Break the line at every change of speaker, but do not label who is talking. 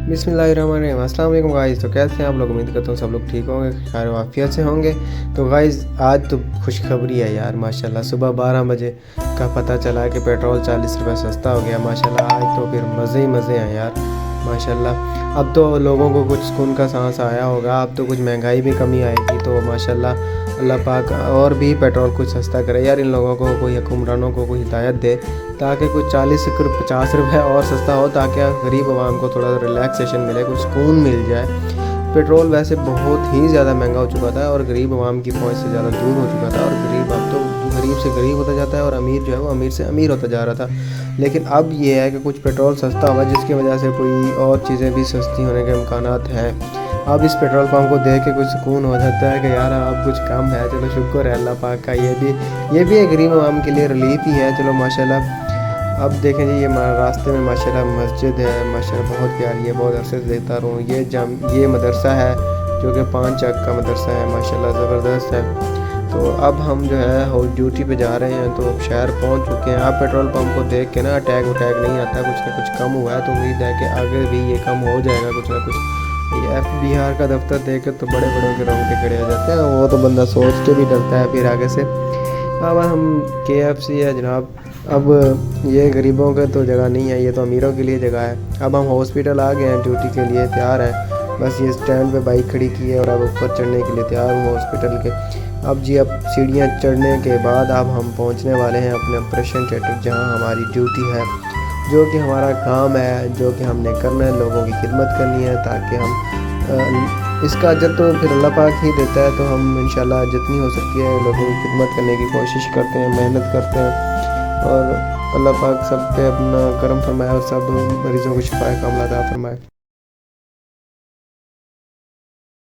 बिस्मिल्लाहिर्रहमानिर्रहीम। अस्सलाम वालेकुम गाइस। तो कैसे हैं आप लोग? उम्मीद करता हूँ सब लोग ठीक होंगे, खैर वाफियत से होंगे। तो गाइस आज तो खुशखबरी है यार, माशाल्लाह सुबह 12 बजे का पता चला है कि पेट्रोल 40 रुपये सस्ता हो गया। माशाल्लाह आज तो फिर मज़े ही मज़े हैं यार, माशाल्लाह। अब तो लोगों को कुछ सुकून का सांस आया होगा, अब तो कुछ महंगाई भी कमी आएगी। तो माशाल्लाह अल्लाह पाक और भी पेट्रोल कुछ सस्ता करे यार, इन लोगों को कोई हुक्मरानों को कोई हिदायत दे ताकि कुछ 40-50 रुपये और सस्ता हो, ताकि गरीब आवाम को थोड़ा रिलैक्सेशन मिले, कुछ सुकून मिल जाए। पेट्रोल वैसे बहुत ही ज़्यादा महंगा हो चुका था और गरीब आवाम की पहुंच से ज़्यादा दूर हो चुका था, और गरीब अब तो गरीब से गरीब होता जाता है और अमीर जो है वो अमीर से अमीर होता जा रहा था। लेकिन अब ये है कि कुछ पेट्रोल सस्ता हुआ, जिसकी वजह से कोई और चीज़ें भी सस्ती होने के इम्कानात हैं। अब इस पेट्रोल पंप को देख के कुछ सुकून हो जाता है कि यार अब कुछ कम है, चलो शुक्र है अल्लाह पाक का। ये भी एक गरीब आवाम के लिए रिलीफ ही है, चलो माशाल्लाह। अब देखें जी, ये रास्ते में माशाल्लाह मस्जिद है, माशाल्लाह बहुत प्यारी है, बहुत अरसे से देखता रहूँ। ये मदरसा है जो कि 5 चक का मदरसा है, माशाल्लाह ज़बरदस्त है। तो अब हम जो है हाउस ड्यूटी पे जा रहे हैं, तो अब शहर पहुंच चुके हैं। अब पेट्रोल पंप को देख के ना अटैक नहीं आता, कुछ ना कुछ कम हुआ है, तो उम्मीद है कि आगे भी ये कम हो जाएगा कुछ ना कुछ। ये FBR का दफ्तर देख के तो बड़े बड़ों के रोंगटे खड़े हो जाते हैं, वो तो बंदा सोच के भी डरता है फिर आगे से। अब हम KFC है जनाब, अब ये गरीबों के तो जगह नहीं है, ये तो अमीरों के लिए जगह है। अब हम हॉस्पिटल आ गए हैं, ड्यूटी के लिए तैयार हैं। बस ये स्टैंड पे बाइक खड़ी की है और अब ऊपर चढ़ने के लिए तैयार हूँ हॉस्पिटल के। अब जी अब सीढ़ियाँ चढ़ने के बाद अब हम पहुँचने वाले हैं अपने ऑपरेशन थिएटर, जहाँ हमारी ड्यूटी है, जो कि हमारा काम है, जो कि हमने करना है, लोगों की खिदमत करनी है, ताकि हम इसका अजर तो फिर अल्लाह पाक ही देता है। तो हम इंशाल्लाह जितनी हो सकती है लोगों की खिदमत करने की कोशिश करते हैं, मेहनत करते हैं, और अल्लाह पाक सब पे अपना करम फरमाए और सब मरीज़ों को शिफाए कामिला अता फरमाए।